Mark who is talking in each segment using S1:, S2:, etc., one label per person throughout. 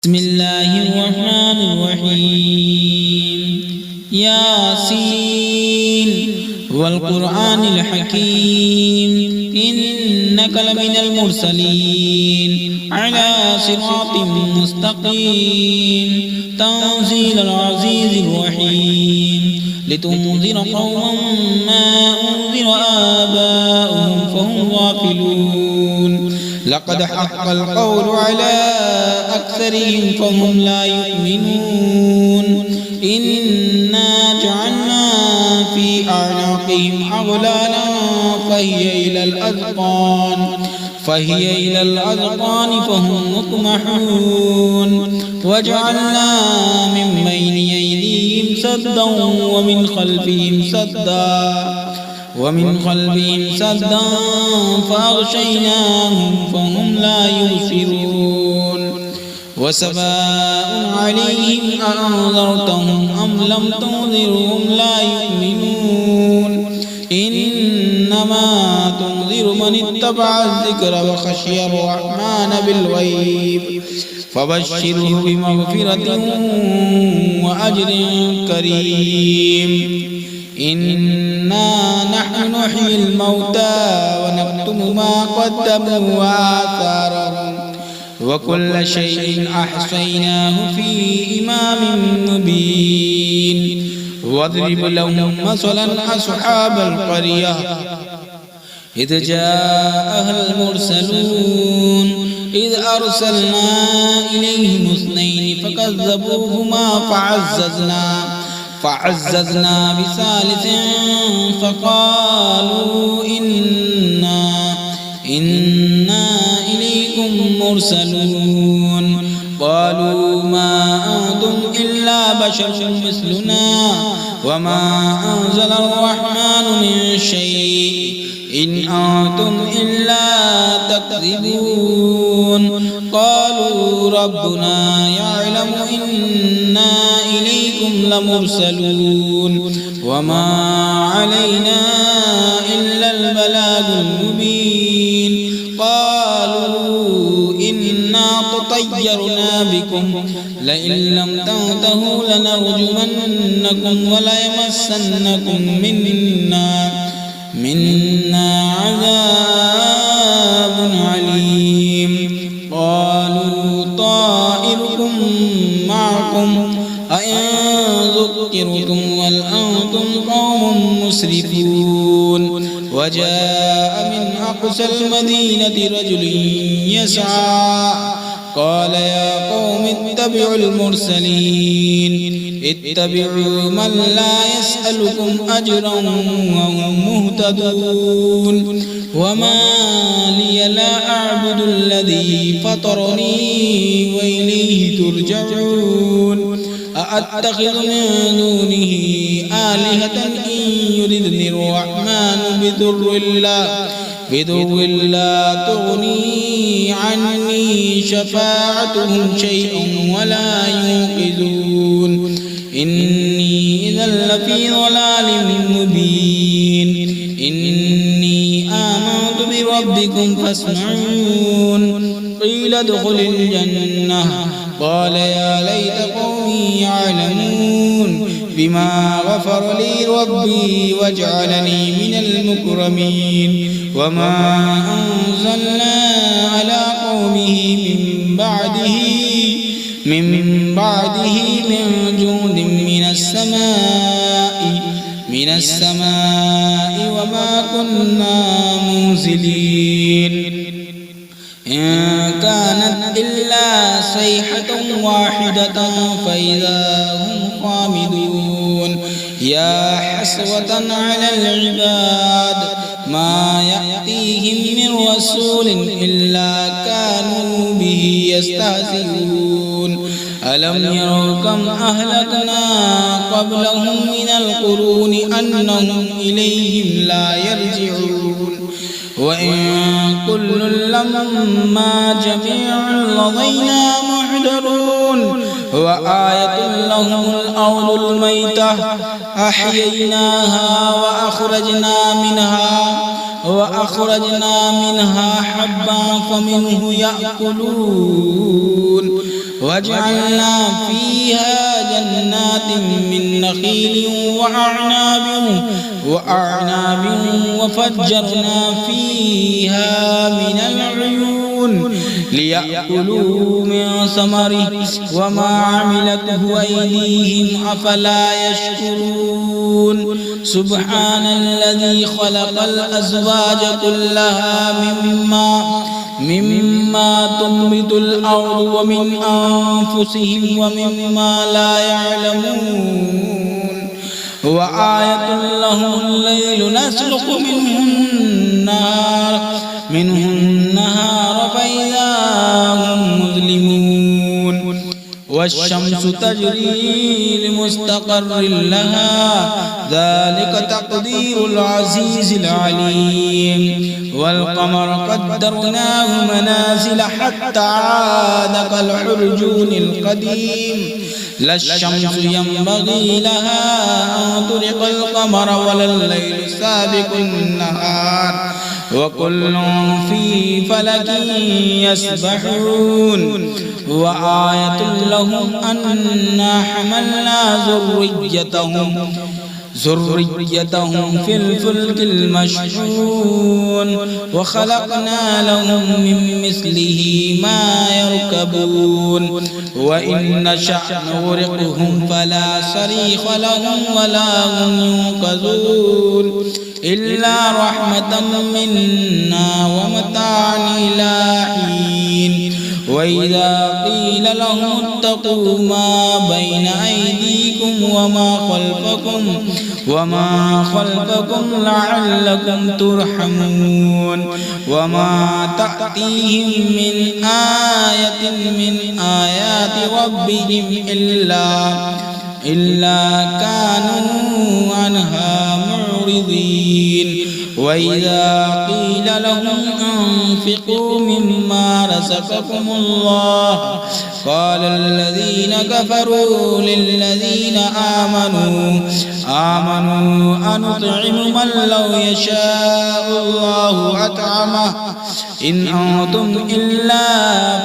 S1: بسم الله الرحمن الرحيم ياسين والقرآن الحكيم إنك لمن المرسلين على صراط مستقيم تنزيل العزيز الرحيم لتنذر قوما ما أنذر آباؤهم فهم غافلون لقد حق القول على أكثرهم فهم لا يؤمنون إنا جعلنا في أعناقهم أغلالا فهي إلى الأذقان فهم مطمحون وجعلنا من بين أيديهم سدا ومن خلفهم سدا فأغشيناهم فهم لا يبصرون وسواء عليهم أأنذرتهم أم لم تنذرهم لا يؤمنون إنما تنذر من اتبع الذكر وخشي الرحمن بالغيب فبشره بمغفرة وأجر كريم إنا نحن نحيي الموتى ونكتب ما قدموا وآثارهم وكل شيء أحصيناه في إمام مبين واضرب لهم مثلا أصحاب القرية إذ جاءها المرسلون إذ أرسلنا إليهم اثنين فكذبوهما فعززنا بثالث فقالوا إنا إليكم مرسلون قالوا ما أنتم إلا بشر مثلنا وما أنزل الرحمن من شيء إن أنتم إلا تكذبون قالوا ربنا يعلم إنا إليكم لمرسلون وما علينا إلا البلاغ المبين قالوا إنا تطيرنا بكم لئن لم تنتهوا لنرجمنكم وليمسنكم منا عذاب عليم قالوا طائركم معكم أئن ذكرتم بل أنتم قوم مسرفون وجاء من أقصى المدينة رجل يسعى قال يا قوم اتبعوا المرسلين اتبعوا من لا يسألكم أجرا وهم مهتدون وما لي لا أعبد الذي فطرني وإليه ترجعون أأتخذ من دونه آلهة إن يردني الرحمن بضر لا تغني عني شفاعتهم شيئا ولا ينقذون إني إذا لفي ضلال مبين إني آمنت بربكم فاسمعون قيل ادخل الجنة قال يا ليت قومي يعلمون بما غفر لي ربي وجعلني من المكرمين وما أنزلنا على قومه من بعده من جند من السماء وما كنا منزلين إن كانت إلا صيحة واحدة فإذا هم خامدون يا حسرة على العباد ما يأتيهم من رسول إلا كانوا به يستهزئون ألم يروا كم أهلكنا قبلهم من القرون أنهم إليهم لا يرجعون وإن كل لما جميع لدينا محضرون وآية لهم الأرض الميتة أحييناها وأخرجنا منها حبا فمنه يأكلون وجعلنا فيها جنات من نخيل وأعناب وفجرنا فيها من العيون ليأكلوا من ثمره وما عملته أيديهم أفلا يشكرون سبحان الذي خلق الأزواج كلها مما تنبت الأرض ومن أنفسهم ومما لا يعلمون وآية لهم الليل نسلخ منه النهار فإذا هم مظلمون والشمس تجري لمستقر لها ذلك تقدير العزيز العليم والقمر قدرناه منازل حتى عاد كالعرجون القديم لا الشمس ينبغي لها أن تدرك القمر ولا الليل سابق النهار وكل في فلك يسبحون وآية لهم أنا حملنا ذريتهم في الفلك المشحون وخلقنا لهم من مثله ما يركبون وإن نشأ نغرقهم فلا صريخ لهم ولا هم ينقذون إلا رحمة منا ومتاعا إلى حين وإذا قيل لهم اتقوا ما بين أيديكم وما خلفكم لعلكم ترحمون وما تأتيهم من آية من آيات ربهم إلا كانوا عنها معرضين وإذا قيل لهم أنفقوا مما رزقكم الله قال الذين كفروا للذين آمنوا أنطعم من لو يشاء الله أطعمه إن أنتم إلا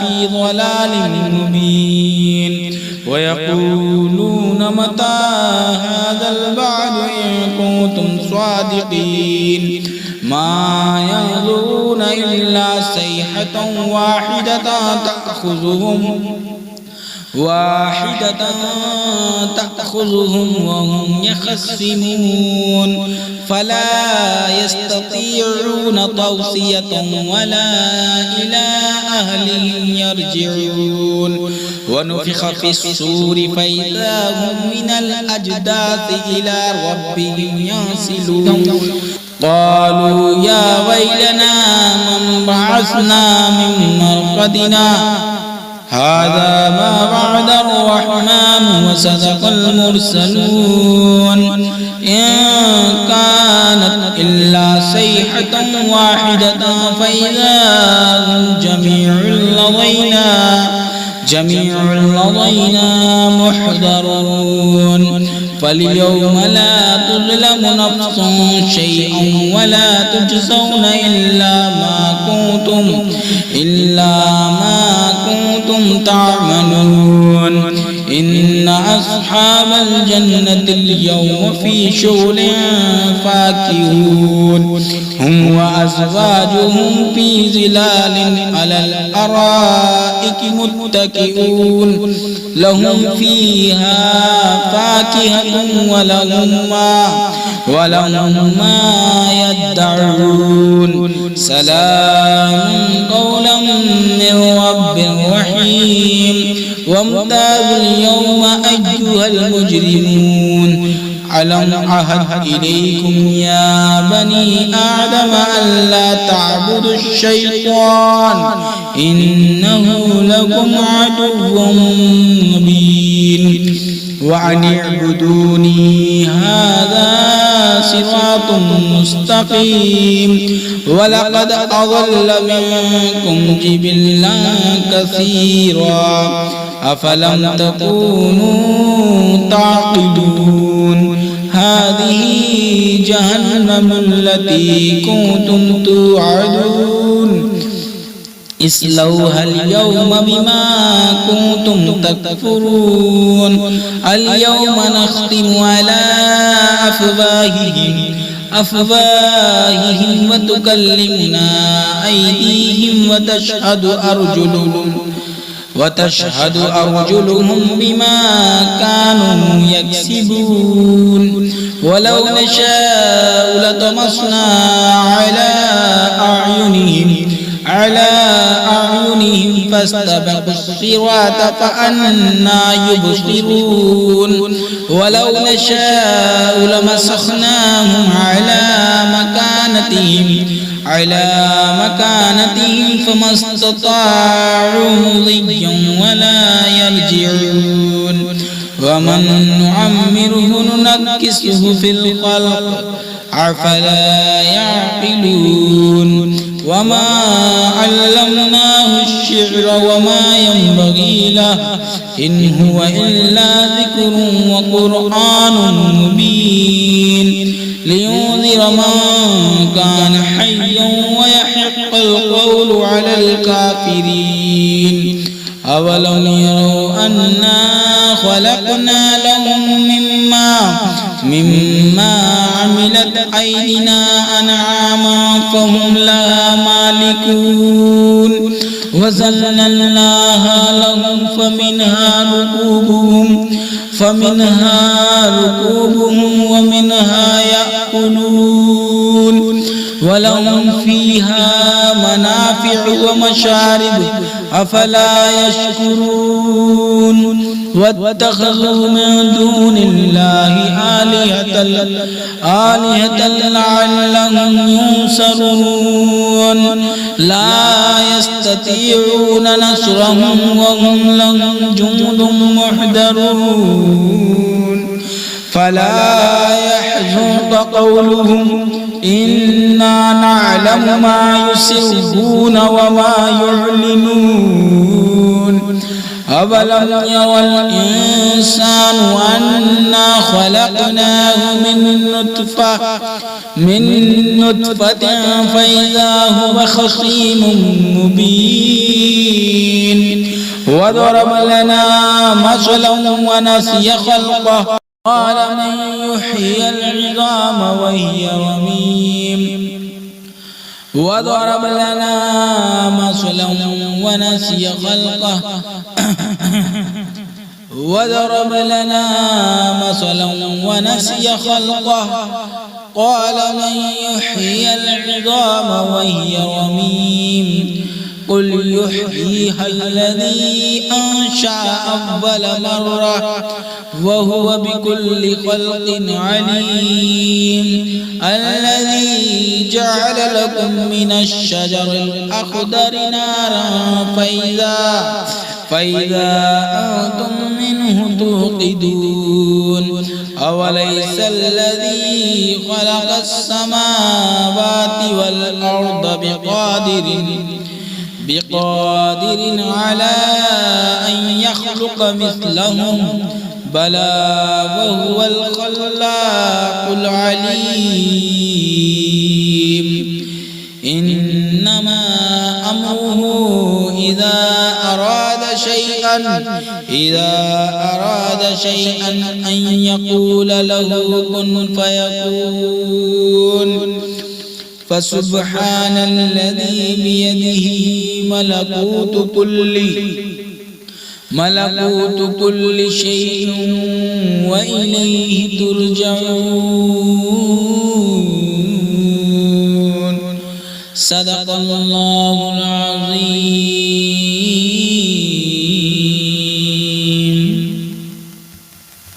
S1: في ضلال مبين ويقولون متى هذا الوعد إن كنتم صادقين ما ينظرون إلا صيحة واحدة تأخذهم وهم يخصمون فلا يستطيعون توصية ولا إلى أهلهم يرجعون ونفخ في الصور فإذا هم من الأجداث إلى ربهم ينسلون قالوا يا ويلنا من بعثنا من مرقدنا هذا ما وعد الرحمن وصدق المرسلون إن كانت إلا صيحة واحدة فإذا هم جميع لدينا محضرون فاليوم لا تظلم نفس شيئا ولا تجزون إلا ما كنتم تعملون إن أصحاب الجنة اليوم في شغل فاكهون هم وأزواجهم في ظلال على الأرائك متكئون لهم فيها فاكهة ولهم ما يدعون سلام قولا من رب رحيم وامتازوا اليوم أيها المجرمون ألم أعهد إليكم يا بني آدم ألا تعبدوا الشيطان إنه لكم عدو مبين وأن اعبدوني هذا صراط مستقيم ولقد أضل منكم جبلا كثيرا أفلم تكونوا تعقلون هذه جهنم التي كنتم توعدون اصلوها اليوم بما كنتم تكفرون اليوم نختم على أفواههم وتكلمنا أيديهم وتشهد أرجلهم بما كانوا يكسبون ولو نشاء لطمسنا على أعينهم فاستبقوا الصراط فأنى يبصرون ولو نشاء لمسخناهم على مكانتهم فما استطاعوا مضيا ولا يرجعون ومن نعمره ننكسه في الخلق أفلا يعقلون وما علمناه الشعر وما ينبغي له إن هو إلا ذكر وقرآن مبين لينذر من كان حيا ويحق القول على الكافرين أولم يروا أنا خلقنا لهم مما عملت أيدينا أنعاما فهم لها مالكون وذللناها لهم فمنها ركوبهم ومنها يأكلون ولهم فيها منافع ومشارب أفلا يشكرون واتخذوا من دون الله آلهة لعلهم ينصرون لا يستطيعون نصرهم وهم لهم جند محضرون فلا يحزنك قولهم إنا نعلم ما يسرون وما يعلنون أولم يرى الإنسان أنا خلقناه من نطفة فإذا هو خصيم مبين وضرب لنا مثلا ونسي خلقه قال من يحيي العظام وهي رميم وضرب لنا مثلا ونسي خلقه قال من يحيي العظام وهي رميم قل يحييها الذي أنشأ أول مرة وهو بكل خلق عليم الذي جعل لكم من الشجر الأخضر نارا فإذا أنتم منه توقدون أوليس الذي خلق السماوات والأرض بقادر على أن يخلق مثلهم بلى وهو الخلاق العليم إنما أمره إذا أراد شيئا أن يقول له كن فيكون فسبحان الذي بيده ملكوت كل شيء وإليه ترجعون صدق الله العظيم.